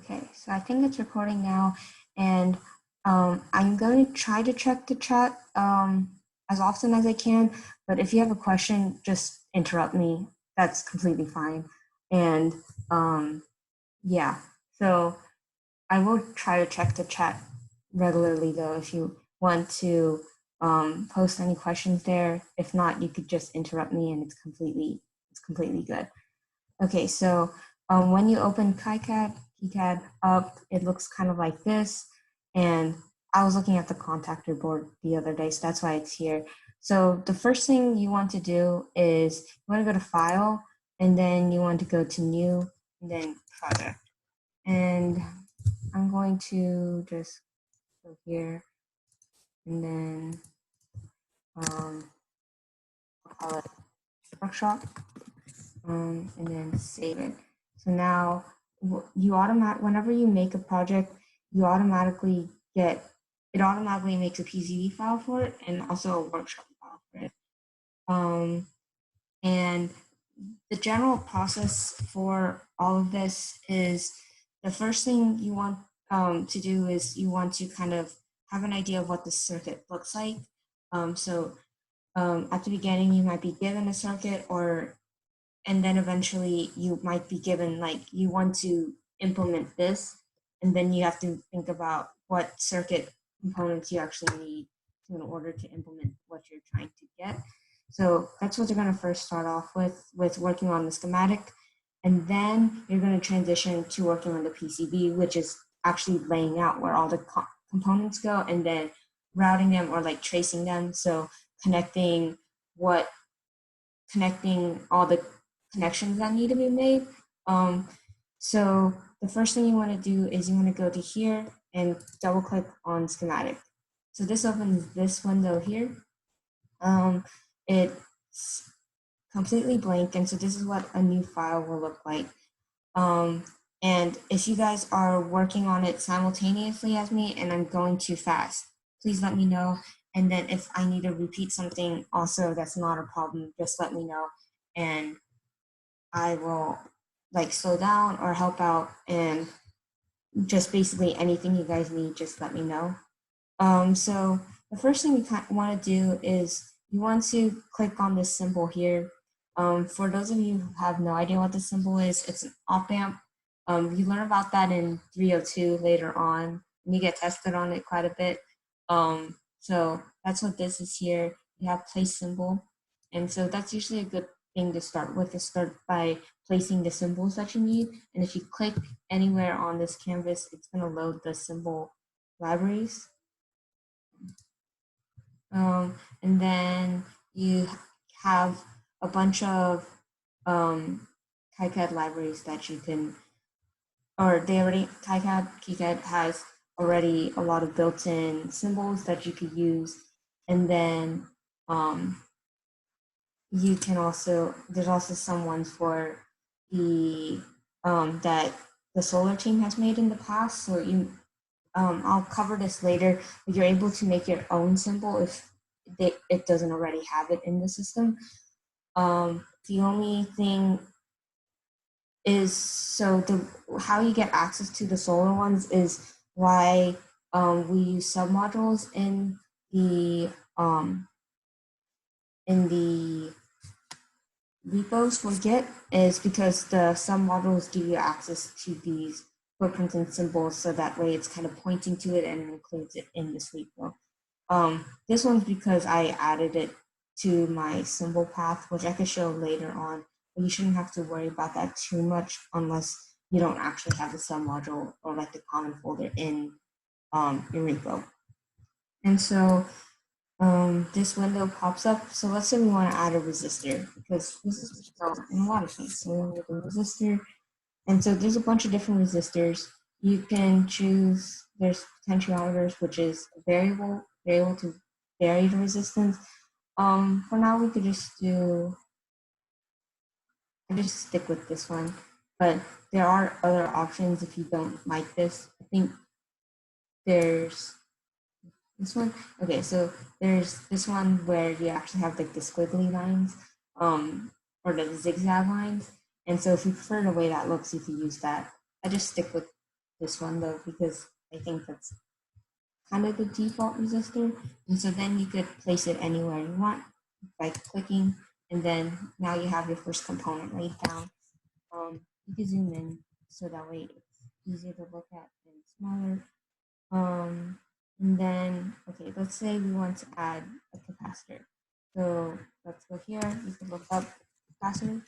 Okay, so I think it's recording now, and I'm going to try to check the chat as often as I can, but if you have a question, just interrupt me. That's completely fine. And yeah, so I will try to check the chat regularly, though, if you want to post any questions there. If not, you could just interrupt me, and it's completely good. Okay, so when you open KiCAD up, it looks kind of like this. And I was looking at the contactor board the other day, so that's why it's here. So the first thing you want to do is you want to go to File, and then you want to go to New, and then Project. And I'm going to just go here, and then I'll call it Workshop, and then save it. So now whenever you make a project, you automatically it automatically makes a PCB file for it and also a workshop file for it. And the general process for all of this is the first thing you want to do is you want to kind of have an idea of what the circuit looks like. So at the beginning, you might be given a circuit, and then eventually you might be given, like, you want to implement this, and then you have to think about what circuit components you actually need in order to implement what you're trying to get. So that's what they're going to first start off with working on the schematic. And then you're going to transition to working on the PCB, which is actually laying out where all the components go and then routing them or like tracing them. So connecting all the connections that need to be made. So the first thing you want to do is you want to go to here and double click on schematic. So this opens this window here. It's completely blank, and so this is what a new file will look like. And if you guys are working on it simultaneously as me and I'm going too fast, please let me know. And then if I need to repeat something also, that's not a problem, just let me know. And I will like slow down or help out, and just basically anything you guys need, just let me know. So the first thing you want to do is you want to click on this symbol here. For those of you who have no idea what the symbol is, it's an op amp. You learn about that in 302 later on, and you get tested on it quite a bit. So that's what this is here. You have place symbol, and so that's usually a good thing to start with, is start by placing the symbols that you need. And if you click anywhere on this canvas, it's going to load the symbol libraries. And then you have a bunch of KiCAD libraries that you can, or KiCAD has already a lot of built-in symbols that you could use. And then you can also, there's also some ones for the, that the solar team has made in the past. So I'll cover this later, but you're able to make your own symbol if it doesn't already have it in the system. The only thing is, so how you get access to the solar ones is why we use submodules in the repos for Git, is because the submodules give you access to these footprints and symbols, so that way it's kind of pointing to it and includes it in this repo. This one's because I added it to my symbol path, which I could show later on, but you shouldn't have to worry about that too much unless you don't actually have the submodule or like the common folder in your repo. And so this window pops up. So let's say we want to add a resistor, because resistors go in a lot of things. So we want to do a resistor. And so there's a bunch of different resistors. You can choose, there's potentiometers, which is a variable to vary the resistance. For now, we could just stick with this one, but there are other options if you don't like this. I think there's this one. Okay, so there's this one where you actually have like the squiggly lines, or the zigzag lines. And so if you prefer the way that looks, you can use that. I just stick with this one though, because I think that's kind of the default resistor. And so then you could place it anywhere you want by clicking, and then now you have your first component laid down. You can zoom in so that way it's easier to look at and smaller. And then, okay, let's say we want to add a capacitor. So let's go here. You can look up capacitor.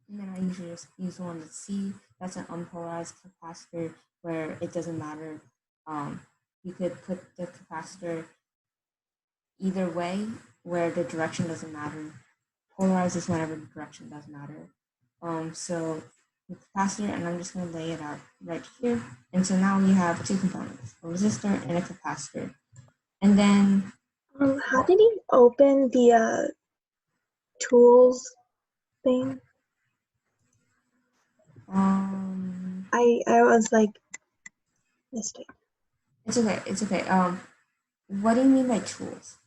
And then I usually just use the one with C. That's an unpolarized capacitor where it doesn't matter. You could put the capacitor either way where the direction doesn't matter. Polarized is whenever the direction does matter. So the capacitor, and I'm just going to lay it out right here. And so now you have two components, a resistor and a capacitor. And then how did you open the tools thing? I was like, missed it. It's okay. It's okay. What do you mean by tools?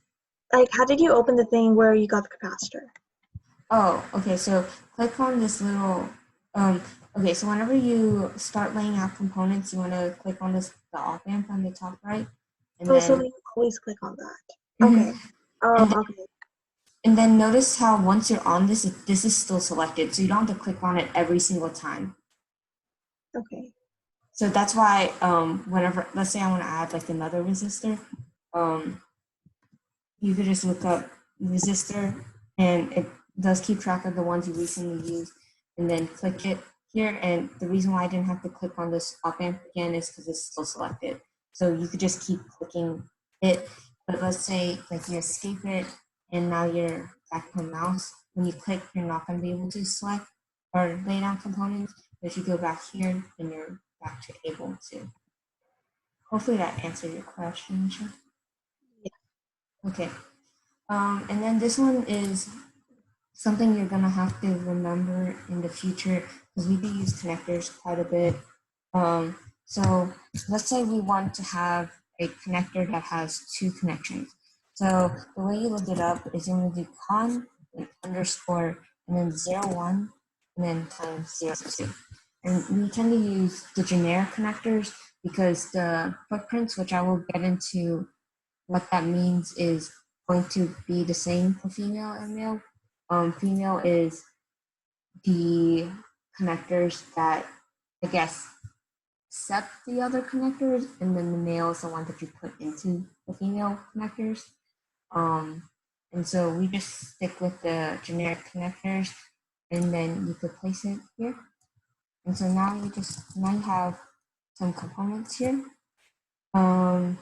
Like, how did you open the thing where you got the capacitor? Oh, okay. So click on this little. Okay. So whenever you start laying out components, you want to click on this the op amp on the top right, and then. So you always click on that. Okay. Okay. And then notice how once you're on this, this is still selected, so you don't have to click on it every single time. Okay. So that's why whenever, let's say I want to add like another resistor, you could just look up resistor, and it does keep track of the ones you recently used, and then click it here. And the reason why I didn't have to click on this op amp again is because it's still selected. So you could just keep clicking it. But let's say like you escape it, and now you're back to mouse. When you click, you're not going to be able to select or lay down components. But if you go back here, then you're back to able to. Hopefully that answered your question, Misha. Yeah. Okay. And then this one is something you're gonna have to remember in the future because we do use connectors quite a bit. So let's say we want to have a connector that has two connections. So the way you look it up is you're gonna do con and underscore and then 0, 1 and then times 0, 2. And we tend to use the generic connectors because the footprints, which I will get into what that means, is going to be the same for female and male. Female is the connectors that, I guess, accept the other connectors, and then the male is the one that you put into the female connectors. And so we just stick with the generic connectors, and then you could place it here. And so now you have some components here. And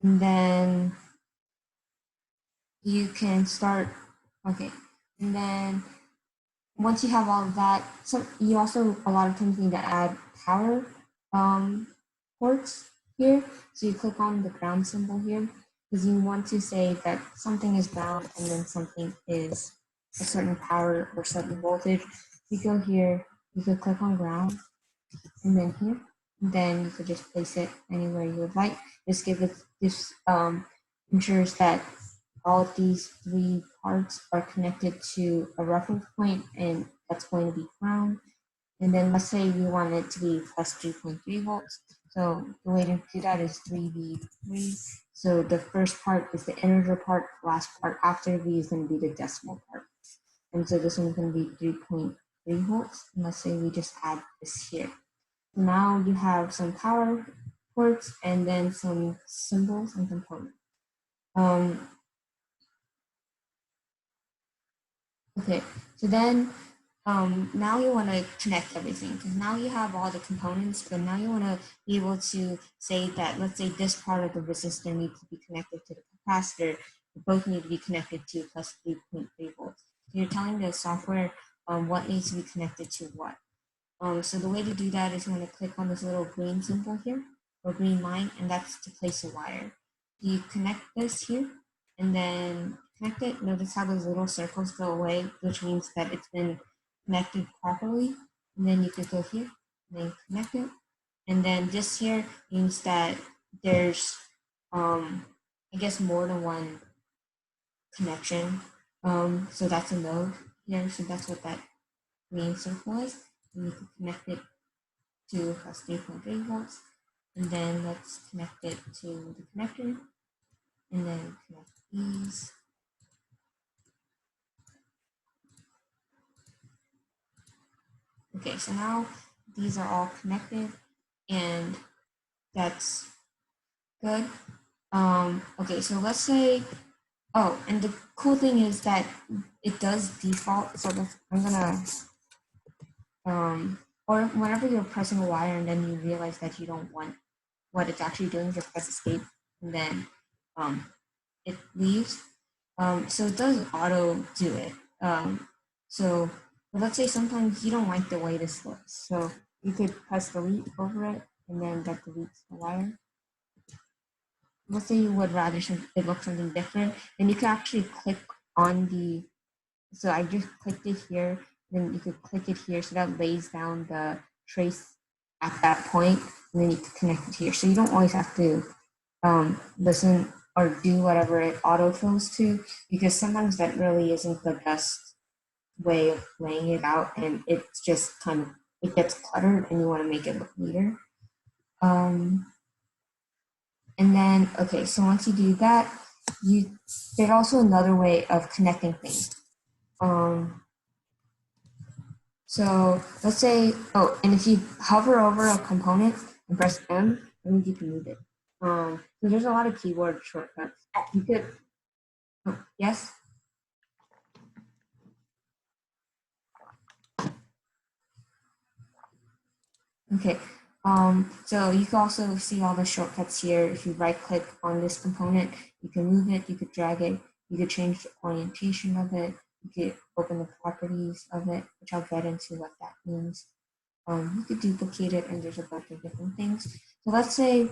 then you can start, okay. And then once you have all of that, so you also a lot of times need to add power ports here. So you click on the ground symbol here because you want to say that something is ground and then something is a certain power or certain voltage. You go here, you could click on ground, and then here, and then you could just place it anywhere you would like. Just give it this ensures that all of these three parts are connected to a reference point, and that's going to be ground. And then let's say we want it to be plus 3.3 volts. So the way to do that is 3V3. So the first part is the integer part, the last part after V is going to be the decimal part. And so this one's going to be 3.3 volts. And let's say we just add this here. Now you have some power ports and then some symbols and components. Okay, so then now you want to connect everything because now you have all the components, but now you want to be able to say that, let's say this part of the resistor needs to be connected to the capacitor. Both need to be connected to plus 3.3 volts. So you're telling the software what needs to be connected to what. So the way to do that is you want to click on this little green symbol here, or green line, and that's to place a wire. You connect this here, and then connect it. Notice how those little circles go away, which means that it's been connected properly. And then you could go here, and then connect it. And then this here means that there's, I guess, more than one connection. So that's a node here, so that's what that green circle is. And you can connect it to plus 3.3 volts. And then let's connect it to the connector, and then connect these. Okay, so now these are all connected, and that's good. Okay, so let's say, oh, and the cool thing is that it does default. So I'm gonna, or whenever you're pressing a wire and then you realize that you don't want what it's actually doing, just press escape, and then it leaves. So it does auto do it. So but let's say sometimes you don't like the way this looks. So you could press delete over it, and then that deletes the wire. Let's say you would rather it look something different, then you can actually click on the, so I just clicked it here, then you could click it here, so that lays down the trace at that point, and then you can connect it here. So you don't always have to listen or do whatever it autofills to, because sometimes that really isn't the best way of laying it out, and it's just kind of, it gets cluttered and you want to make it look neater. And then, okay, so once you do that, there's also another way of connecting things. So let's say, oh, and if you hover over a component and press M, that means you can move it. So there's a lot of keyboard shortcuts. You could, oh, yes? Okay, so you can also see all the shortcuts here. If you right click on this component, you can move it, you could drag it, you could change the orientation of it, you could open the properties of it, which I'll get into what that means. You could duplicate it, and there's a bunch of different things. So let's say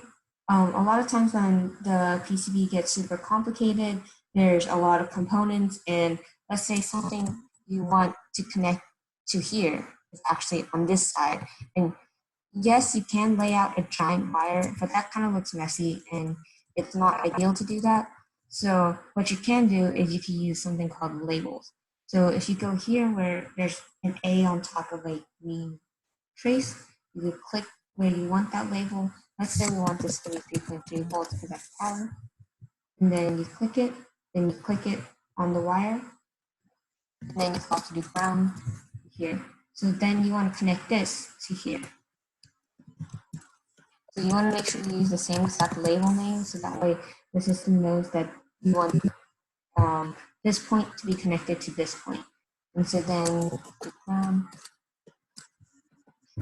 a lot of times when the PCB gets super complicated, there's a lot of components, and let's say something you want to connect to here is actually on this side. And yes, you can lay out a giant wire, but that kind of looks messy, and it's not ideal to do that. So what you can do is you can use something called labels. So if you go here where there's an A on top of a green trace, you could click where you want that label. Let's say we want this to be 3.3 volts because that's power. And then you click it, then you click it on the wire, and then you can also do ground here. So then you want to connect this to here. So you want to make sure you use the same exact label name, so that way the system knows that you want this point to be connected to this point. And so then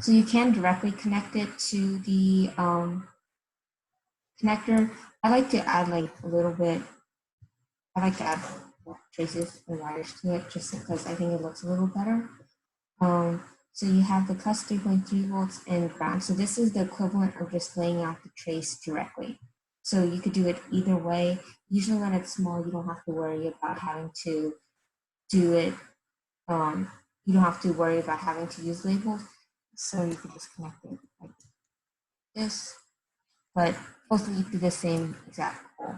so you can directly connect it to the connector. I like to add like a little bit, I like to add traces and wires to it just because I think it looks a little better. So you have the plus 3.3 volts and ground. So this is the equivalent of just laying out the trace directly. So you could do it either way. Usually when it's small, you don't have to worry about having to do it. You don't have to worry about having to use labels. So you could just connect it like this, but both lead to the same exact goal.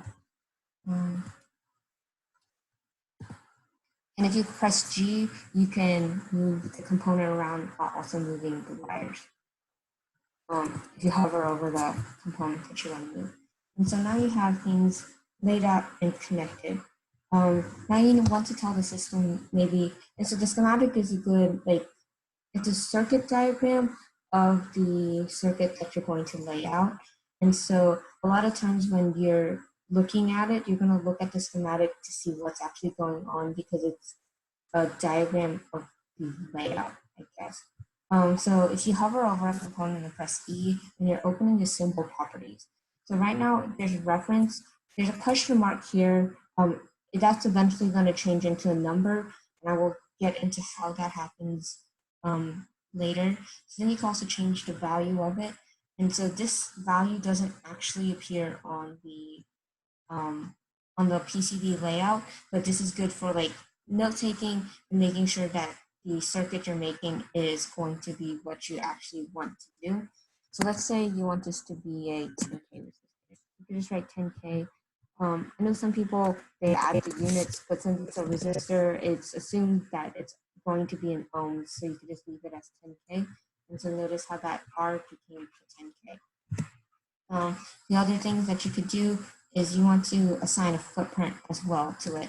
And if you press G, you can move the component around while also moving the wires. If you hover over the component that you want to move. And so now you have things laid out and connected. Now you want to tell the system maybe, and so the schematic is a good, like, it's a circuit diagram of the circuit that you're going to lay out. And so a lot of times when you're looking at it, you're going to look at the schematic to see what's actually going on because it's a diagram of the layout, I guess. So if you hover over a component and press E, then you're opening the symbol properties. So right now there's a reference, there's a question mark here. That's eventually going to change into a number, and I will get into how that happens later. So then you can also change the value of it. And so this value doesn't actually appear on the PCB layout, but this is good for like note taking and making sure that the circuit you're making is going to be what you actually want to do. So let's say you want this to be a 10K resistor. You can just write 10K. I know some people, they add the units, but since it's a resistor, it's assumed that it's going to be in ohms, so you can just leave it as 10K. And so notice how that R became 10K. The other things that you could do is you want to assign a footprint as well to it.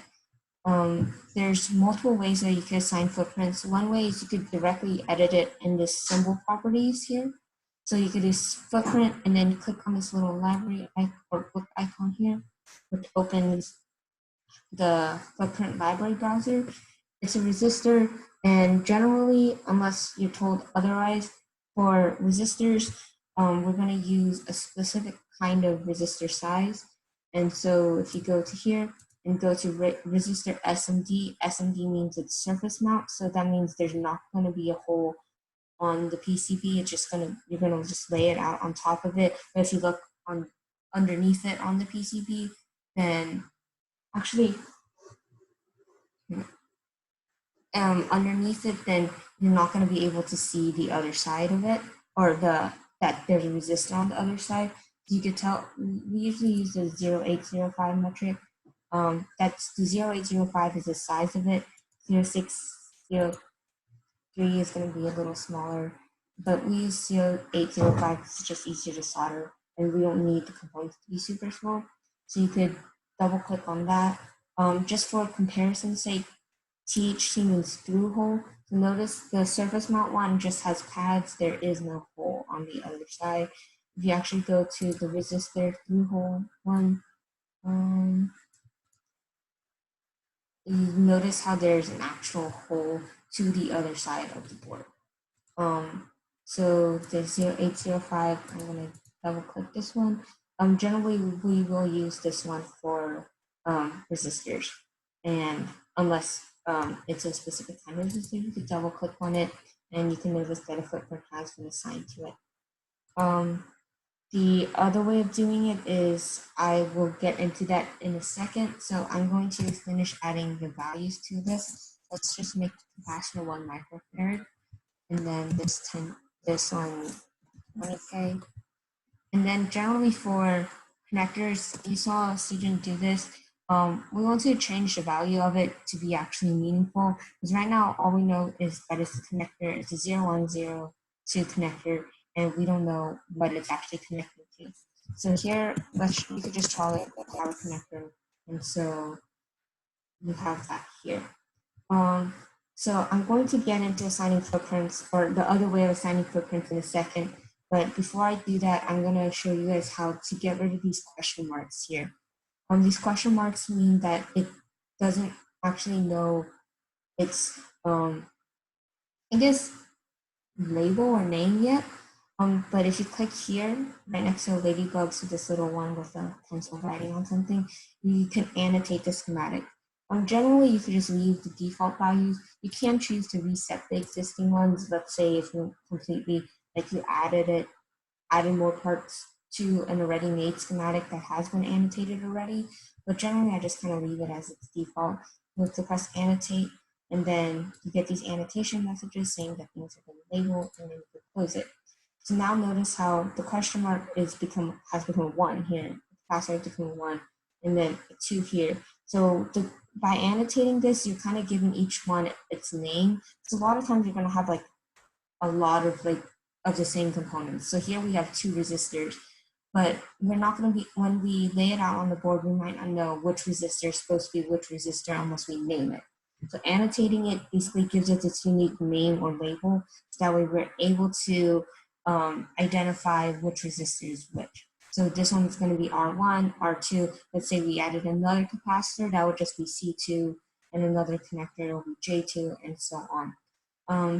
There's multiple ways that you can assign footprints. One way is you could directly edit it in this symbol properties here. So you could do footprint and then click on this little library or book icon here, which opens the footprint library browser. It's a resistor, and generally, unless you're told otherwise, for resistors, we're going to use a specific kind of resistor size. And so if you go to here and go to resistor SMD, SMD means it's surface mount, so that means there's not going to be a hole on the PCB. It's just you're gonna just lay it out on top of it. But if you look on underneath it on the PCB, then actually underneath it, then you're not going to be able to see the other side of it, or that there's a resistor on the other side. You could tell we usually use the 0805 metric. That's the 0805 is the size of it. 0603 is going to be a little smaller, but we use 0805 because it's just easier to solder, and we don't need the components to be super small. So you could double click on that. Just for comparison's sake, THC means through hole. So notice the surface mount one just has pads. There is no hole on the other side. If you actually go to the resistor through hole one, you notice how there's an actual hole to the other side of the board. So the 0805, I'm going to double click this one. Generally, we will use this one for resistors, and unless it's a specific kind of resistor, you can double click on it, and you can notice that a footprint has been assigned to it. The other way of doing it is, I will get into that in a second. So I'm going to finish adding the values to this. Let's just make the capacitor 1 microfarad, and then this one 20K. And then generally for connectors, you saw Sujin do this. We want to change the value of it to be actually meaningful, because right now all we know is that it's a connector. It's a 0102 connector, and we don't know what it's actually connected to. So here, you could just call it a power connector, and so you have that here. So I'm going to get into assigning footprints, or the other way of assigning footprints, in a second. But before I do that, I'm going to show you guys how to get rid of these question marks here. These question marks mean that it doesn't actually know its, I guess, label or name yet. But if you click here, right next to ladybug, so this little one with a pencil writing on something, you can annotate the schematic. Generally, you could just leave the default values. You can choose to reset the existing ones. Let's say if you completely, like you added more parts to an already made schematic that has been annotated already. But generally, I just kind of leave it as its default. You have to press annotate, and then you get these annotation messages saying that things have been labeled, and then you can close it. So now notice how the question mark has become 1 here. The password has become 1, and then 2 here. So by annotating this, you're kind of giving each one its name. So a lot of times you're going to have like a lot of the same components. So here we have 2 resistors, but we're not going to be, when we lay it out on the board, we might not know which resistor is supposed to be which resistor unless we name it. So annotating it basically gives it its unique name or label, so that way we're able to identify which resistor is which. So this one's going to be R1, R2. Let's say we added another capacitor, that would just be C2, and another connector will be J2, and so on.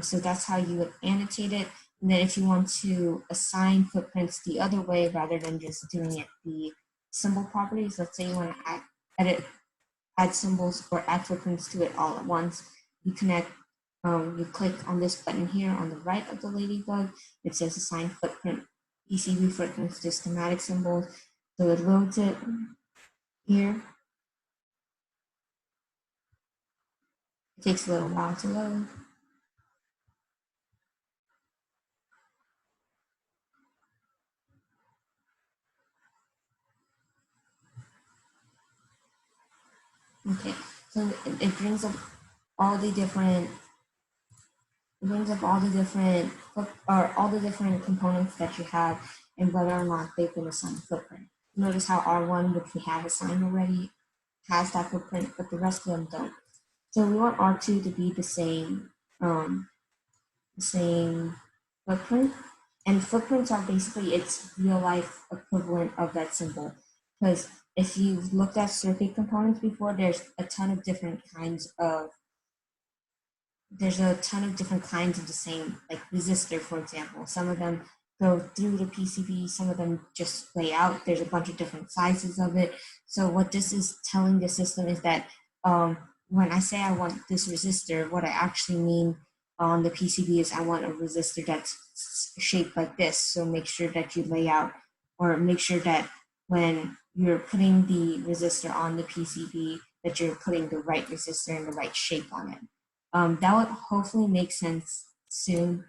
So that's how you would annotate it. And then if you want to assign footprints the other way, rather than just doing it the symbol properties, let's say you want to add symbols or add footprints to it all at once, you click on this button here on the right of the ladybug. It says assign footprint, PCB footprints to schematic symbols. So it loads it here. It takes a little while to load. Okay, so it brings up all the different it brings up all the different components that you have and whether or not they've been assigned a footprint. Notice how R1, which we have assigned already, has that footprint, but the rest of them don't. So we want R2 to be the same footprint. And footprints are basically its real life equivalent of that symbol. Because if you've looked at circuit components before, there's a ton of different kinds of the same, like resistor, for example. Some of them go through the PCB, some of them just lay out. There's a bunch of different sizes of it. So what this is telling the system is that when I say I want this resistor, what I actually mean on the PCB is I want a resistor that's shaped like this. So make sure that you lay out, or make sure that when you're putting the resistor on the PCB, that you're putting the right resistor in the right shape on it. That would hopefully make sense soon,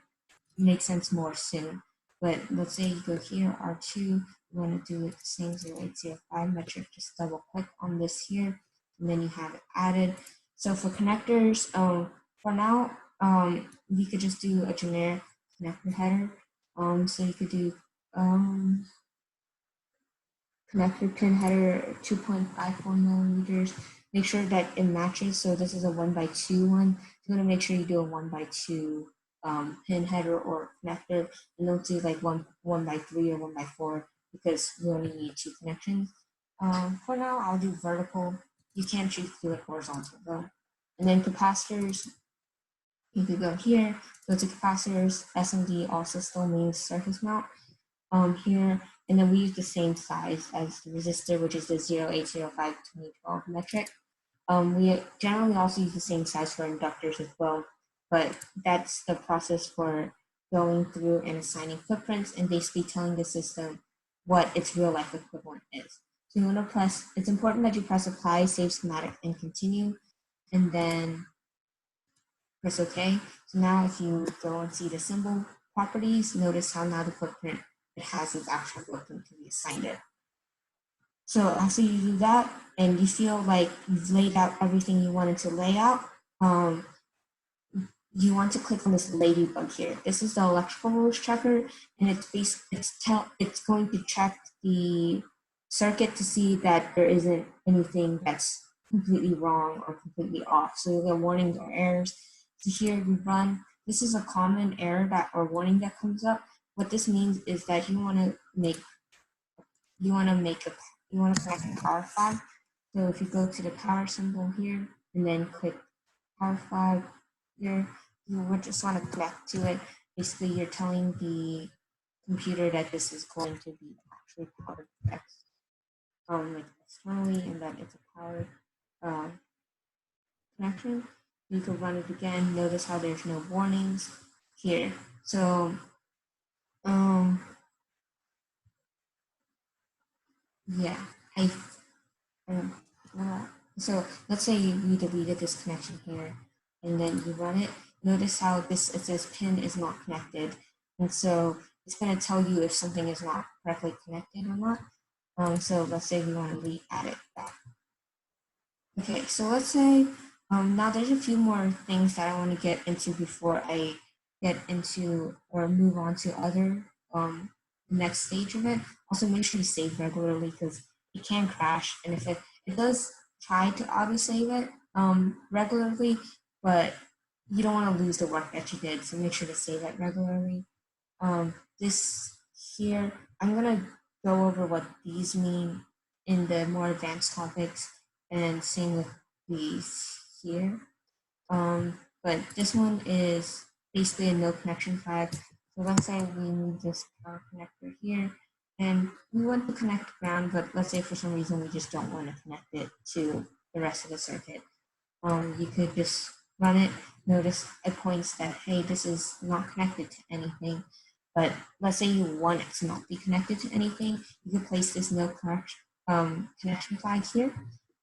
make sense more soon. But let's say you go here, R2, you want to do it the same 0805 metric, just double click on this here, and then you have it added. So for connectors, for now, we could just do a generic connector header. So you could do connector pin header 2.54 millimeters. Make sure that it matches. So this is a 1x2 one. You want to make sure you do a 1x2 pin header or connector, and don't do like 1x3 or 1x4 because we only need 2 connections. For now, I'll do vertical. You can choose to do it horizontal though. And then capacitors, you could go here, go to capacitors. SMD also still means surface mount. Here, and then we use the same size as the resistor, which is the 0805 2012 metric. We generally also use the same size for inductors as well, but that's the process for going through and assigning footprints and basically telling the system what its real life equivalent is. So you want to press, it's important that you press apply, save schematic, and continue, and then press OK. So now if you go and see the symbol properties, notice how now the footprint, it has its actual footprint to be assigned it. So after you do that and you feel like you've laid out everything you wanted to lay out, you want to click on this ladybug here. This is the electrical rules checker, and it's going to check the circuit to see that there isn't anything that's completely wrong or completely off. So you'll get warnings or errors. So here we run. This is a common error that or warning that comes up. What this means is that you want to connect a power flag. So if you go to the power symbol here and then click power flag here, you would just want to connect to it. Basically, you're telling the computer that this is going to be actually powered like externally, and that it's a powered connection. You can run it again. Notice how there's no warnings here. So yeah, so let's say you deleted this connection here, and then you run it. Notice how it says pin is not connected, and so it's going to tell you if something is not correctly connected or not. So let's say we want to re-add it back. Okay, so let's say now there's a few more things that I want to get into before I get into or move on to other next stage of it. Also, make sure you save regularly because it can crash, and if it does try to auto save it regularly, but you don't want to lose the work that you did, so make sure to save it regularly. This here, I'm gonna go over what these mean in the more advanced topics, and same with these here. But this one is basically a no connection flag. So let's say we need this power connector here, and we want to connect ground, but let's say for some reason we just don't want to connect it to the rest of the circuit. You could just run it. Notice it points that, hey, this is not connected to anything. But let's say you want it to not be connected to anything, you could place this no connection flag here,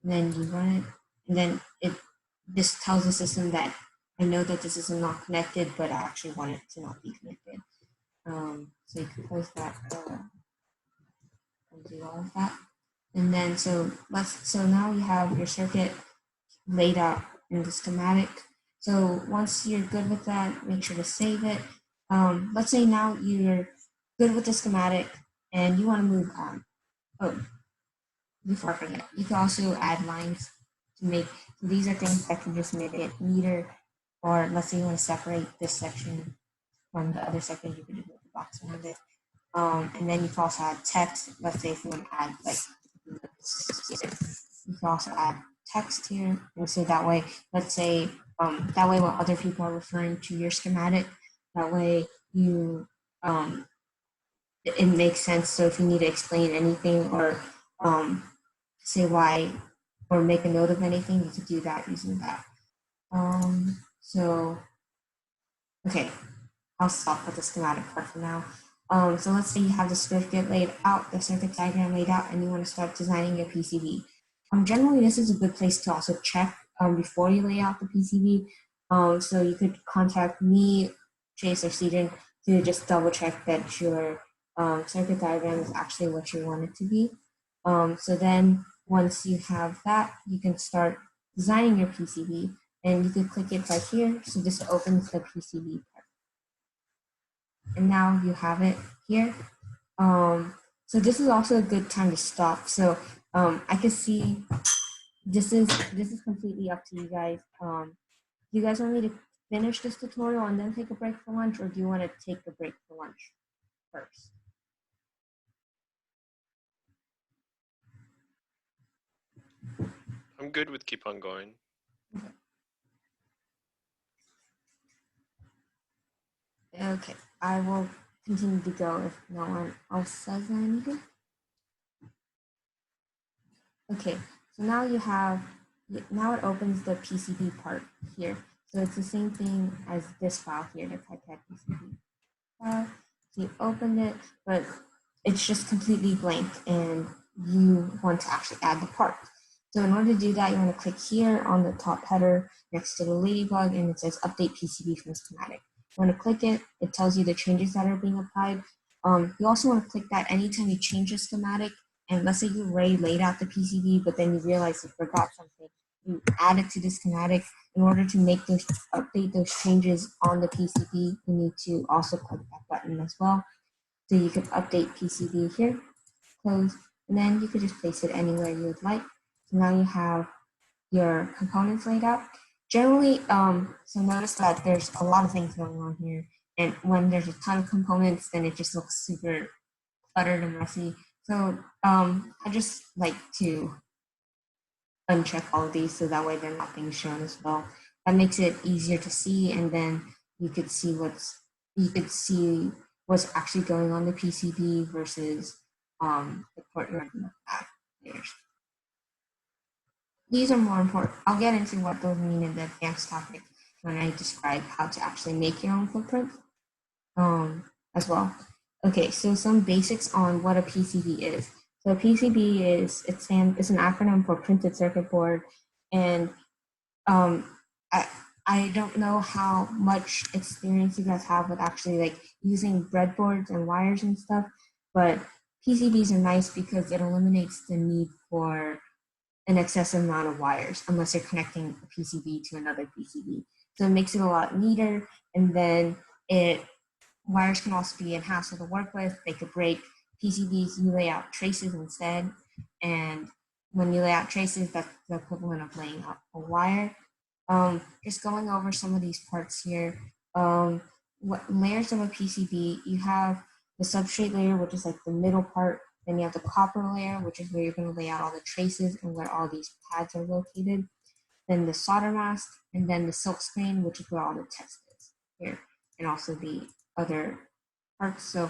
and then you run it, and then this tells the system that I know that this is not connected, but I actually want it to not be connected. So you can place that and do all of that. And then so now you have your circuit laid out in the schematic. So once you're good with that, make sure to save it. Let's say now you're good with the schematic and you want to move on. Oh, before I forget, you can also add lines to make, so these are things that can just make it neater. Or let's say you want to separate this section from the other section, you can just make a box around it. And then you can also add text. Let's say if you want to add like, you can also add text here, and so that way, let's say that way when other people are referring to your schematic, that way you it makes sense. So if you need to explain anything or say why or make a note of anything, you could do that using that. So okay, I'll stop with the schematic part for now. So let's say you have the circuit laid out, the circuit diagram laid out, and you want to start designing your PCB. Generally, this is a good place to also check before you lay out the PCB. So you could contact me, Chase, or Cedric to just double check that your circuit diagram is actually what you want it to be. So then once you have that, you can start designing your PCB, and you can click it right here. So this opens the PCB part. And now you have it here. So this is also a good time to stop. So I can see this is completely up to you guys. Do you guys want me to finish this tutorial and then take a break for lunch, or do you want to take a break for lunch first? I'm good with keep on going. Okay, I will continue to go if no one else says anything. Okay, so now now it opens the PCB part here. So it's the same thing as this file here, the KiCAD PCB file. So you opened it, but it's just completely blank and you want to actually add the part. So in order to do that, you want to click here on the top header next to the ladybug, and it says update PCB from schematic. You want to click it, it tells you the changes that are being applied. You also want to click that anytime you change a schematic, and let's say you already laid out the PCB, but then you realize you forgot something. You add it to the schematic. In order to make those update those changes on the PCB, you need to also click that button as well. So you can update PCB here, close, and then you could just place it anywhere you would like. So now you have your components laid out. Generally, so notice that there's a lot of things going on here, and when there's a ton of components, then it just looks super cluttered and messy. So I just like to uncheck all of these so that way they're not being shown as well. That makes it easier to see, and then you could see what's actually going on the PCB versus the courtyard and the back layers. These are more important. I'll get into what those mean in the advanced topic when I describe how to actually make your own footprint as well. Okay, so some basics on what a PCB is. So a PCB is it's an acronym for printed circuit board, and um, I don't know how much experience you guys have with actually like using breadboards and wires and stuff, but PCBs are nice because it eliminates the need for an excessive amount of wires unless you're connecting a PCB to another PCB. So it makes it a lot neater, and then wires can also be a hassle to work with. They could break. PCBs, you lay out traces instead, and when you lay out traces, that's the equivalent of laying out a wire. Just going over some of these parts here. What layers of a PCB? You have the substrate layer, which is like the middle part. Then you have the copper layer, which is where you're going to lay out all the traces and where all these pads are located. Then the solder mask, and then the silk screen, which is where all the test is here, and also the other parts. So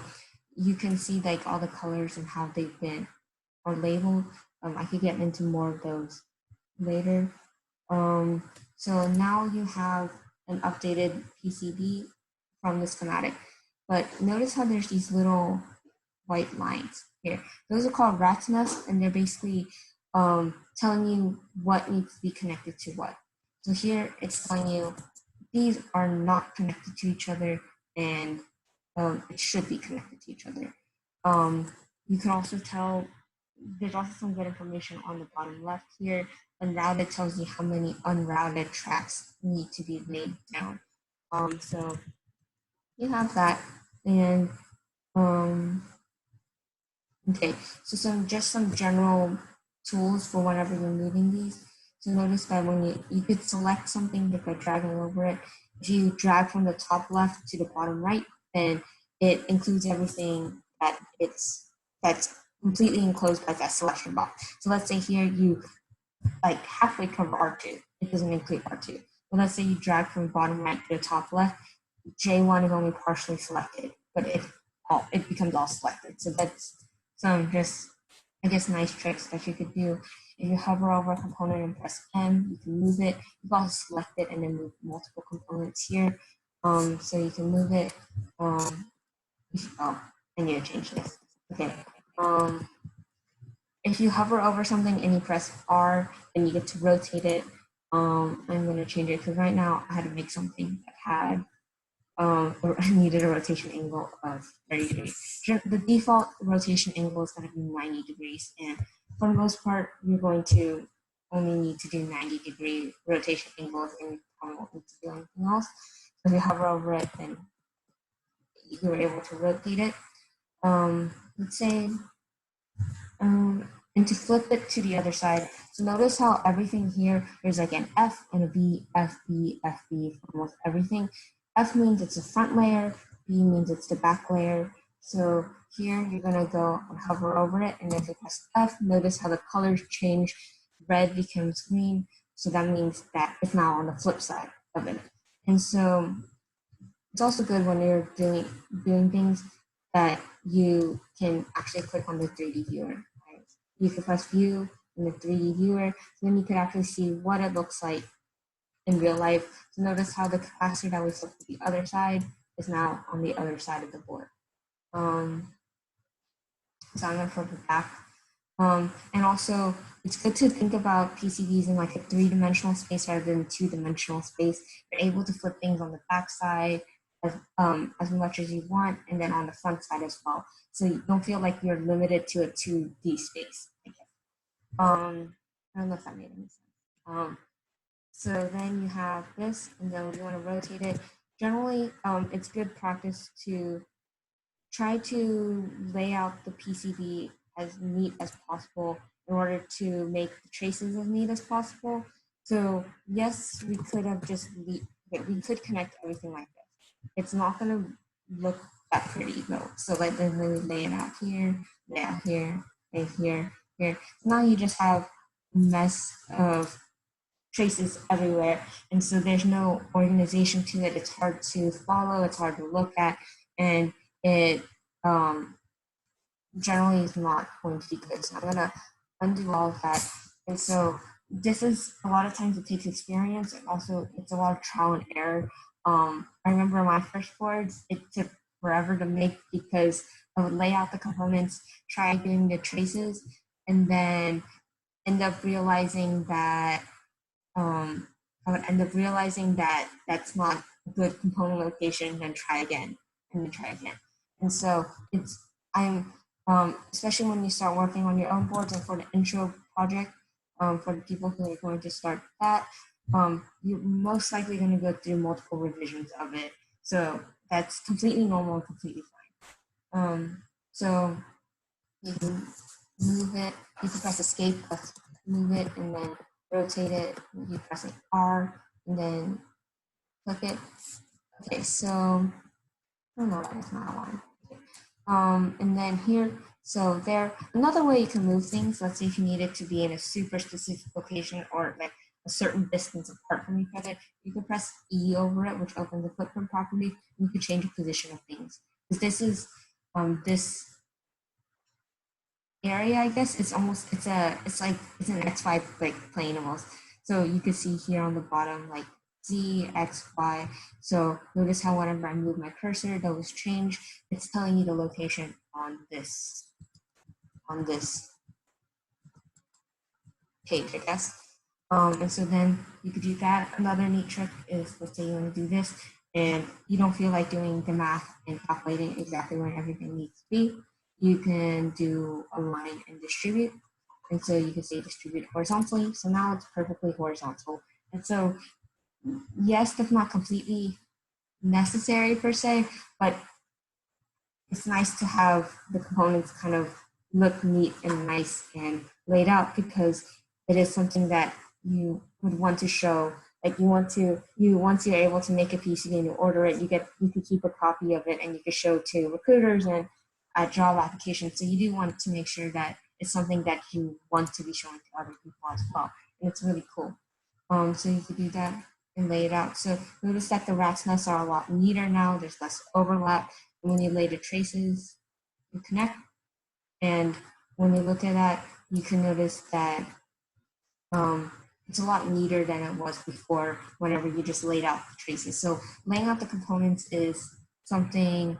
you can see like all the colors and how they've been or labeled. I could get into more of those later. So now you have an updated PCB from the schematic, but notice how there's these little white lines here. Those are called rat's nests, and they're basically telling you what needs to be connected to what. So here it's telling you these are not connected to each other, and it should be connected to each other. You can also tell there's also some good information on the bottom left here. Unrouted tells you how many unrouted tracks need to be laid down. So you have that, and okay, so some general tools for whenever you're moving these. So notice that when you could select something just by dragging over it. If you drag from the top left to the bottom right, then it includes everything that's completely enclosed by that selection box. So let's say here you like halfway cover R2. It doesn't include R2. But let's say you drag from bottom right to the top left, J1 is only partially selected, but it becomes all selected. So that's some just, I guess, nice tricks that you could do. If you hover over a component and press M, you can move it. You can also select it and then move multiple components here. So you can move it. Oh, I need to change this. Okay. If you hover over something and you press R, then you get to rotate it. I'm going to change it because right now I had to make something that had needed a rotation angle of 30 degrees. The default rotation angle is going to be 90 degrees, and for the most part, you're going to only need to do 90-degree rotation angles, and you probably won't need to do anything else. So if you hover over it, then you're able to rotate it. Let's say and to flip it to the other side. So notice how everything here, there's like an F and a B, F, B, F, B for almost everything. F means it's the front layer, B means it's the back layer. So here you're gonna go and hover over it, and if you press F, notice how the colors change. Red becomes green, so that means that it's now on the flip side of it. And so it's also good when you're doing things that you can actually click on the 3D viewer. Right? You can press view in the 3D viewer, so then you can actually see what it looks like in real life. So notice how the capacitor that we flipped to the other side is now on the other side of the board. So I'm going to flip it back. And also, it's good to think about PCBs in like a three-dimensional space rather than two-dimensional space. You're able to flip things on the back side as much as you want, and then on the front side as well. So you don't feel like you're limited to a 2D space. I don't know if that made any sense. So then you have this, and then you want to rotate it. Generally, it's good practice to try to lay out the PCB as neat as possible in order to make the traces as neat as possible. So yes, we could have we could connect everything like this. It's not going to look that pretty though. So like then we lay it out here, lay out here, lay here, here. Now you just have a mess of traces everywhere, and so there's no organization to it. It's hard to follow. It's hard to look at, and it generally is not going to be good. So I'm gonna undo all of that. And so this is a lot of times it takes experience, and also it's a lot of trial and error. I remember my first boards, it took forever to make because I would lay out the components, try doing the traces, and then end up realizing that I would end up realizing that that's not a good component location, and then try again, and then try again. And so I'm, especially when you start working on your own boards and for the intro project, for the people who are going to start that, you're most likely going to go through multiple revisions of it. So that's completely normal and completely fine. So you can move it, you can press escape, move it, and then rotate it. You press R, and then click it. Okay, so oh no, that's not one. And then here, so there. Another way you can move things. Let's say if you need it to be in a super specific location or like a certain distance apart from each other, you can press E over it, which opens the footprint property. And you can change the position of things. Because this is this area, I guess it's an XY like plane almost. So you can see here on the bottom like Z, X, Y. So notice how whenever I move my cursor, those change. It's telling you the location on this page, I guess. And so then you could do that. Another neat trick is, let's say you want to do this and you don't feel like doing the math and calculating exactly where everything needs to be. you can do align and distribute. And so you can say distribute horizontally. So now it's perfectly horizontal. And so, yes, that's not completely necessary per se, but it's nice to have the components kind of look neat and nice and laid out because it is something that you would want to show. Like once you're able to make a PCB and you order it, you can keep a copy of it and you can show to recruiters and job applications. So you do want to make sure that it's something that you want to be showing to other people as well, and it's really cool. So you could do that and lay it out. So notice that the rat's nests are a lot neater now. There's less overlap. And when you lay the traces, you connect. And when you look at that, you can notice that it's a lot neater than it was before whenever you just laid out the traces. So laying out the components something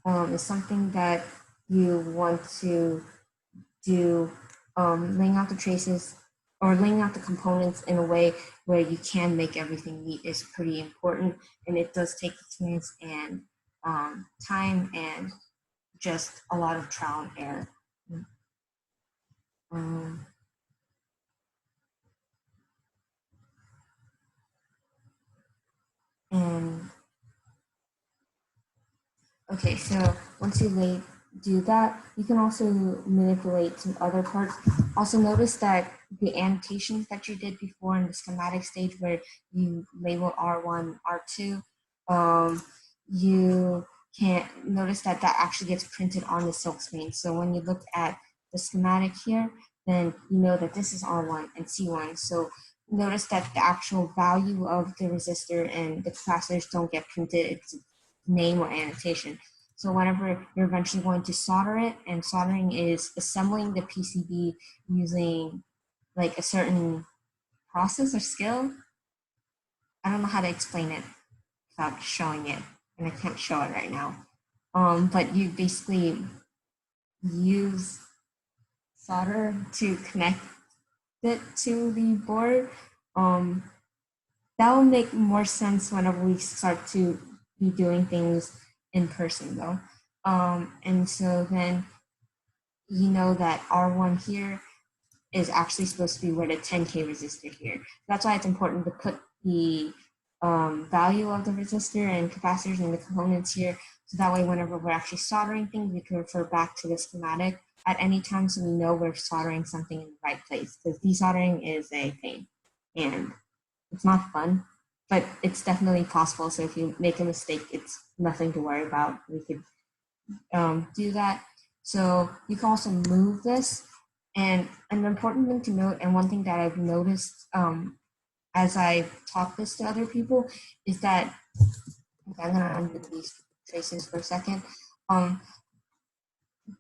is something that you want to do, laying out the traces or laying out the components in a way where you can make everything neat is pretty important, and it does take experience and time and just a lot of trial and error. Um, and okay, so once you do that, you can also manipulate some other parts. Also notice that the annotations that you did before in the schematic stage where you label R1, R2, you can notice that that actually gets printed on the silk screen. So when you look at the schematic here, then you know that this is R1 and C1. So notice that the actual value of the resistor and the capacitors don't get printed. It's name or annotation. So whenever you're eventually going to solder it, and soldering is assembling the PCB using like a certain process or skill. I don't know how to explain it without showing it, and I can't show it right now. But you basically use solder to connect it to the board. Um, that will make more sense whenever we start to be doing things in person, though. And so then you know that R1 here is actually supposed to be where the 10K resistor here. That's why it's important to put the value of the resistor and capacitors and the components here. So that way, whenever we're actually soldering things, we can refer back to the schematic at any time so we know we're soldering something in the right place. Because desoldering is a pain and it's not fun, but it's definitely possible. So if you make a mistake, it's nothing to worry about. We could do that. So you can also move this. And an important thing to note, and one thing that I've noticed as I've taught this to other people, is that, okay, I'm going to undo these traces for a second.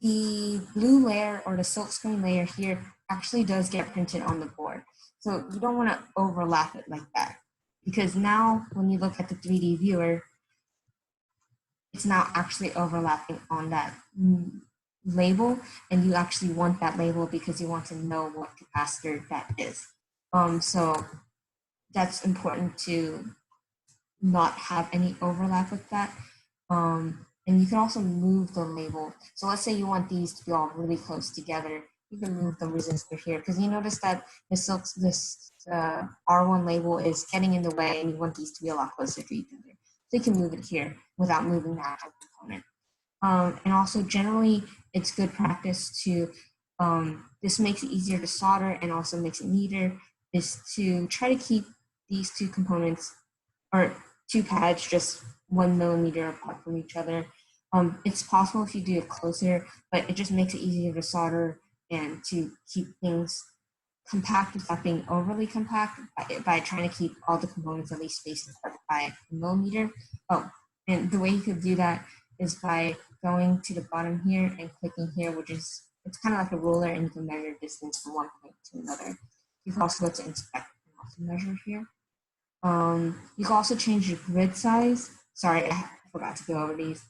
The blue layer or the silkscreen layer here actually does get printed on the board. So you don't want to overlap it like that. Because now when you look at the 3D viewer, it's now actually overlapping on that label, and you actually want that label because you want to know what capacitor that is. So that's important to not have any overlap with that. And you can also move the label. So let's say you want these to be all really close together. You can move the resistor here because you notice that this R1 label is getting in the way, and you want these to be a lot closer to each other. So you can move it here without moving the actual component. And also generally, it's good practice to, this makes it easier to solder and also makes it neater, is to try to keep these two components or two pads just 1 millimeter apart from each other. It's possible if you do it closer, but it just makes it easier to solder and to keep things compact without being overly compact by trying to keep all the components at least spaced apart by 1 millimeter. Oh, and the way you could do that is by going to the bottom here and clicking here, which is, it's kind of like a ruler, and you can measure distance from one point to another. You can also go to inspect and also measure here. You can also change your grid size. Sorry, I forgot to go over these.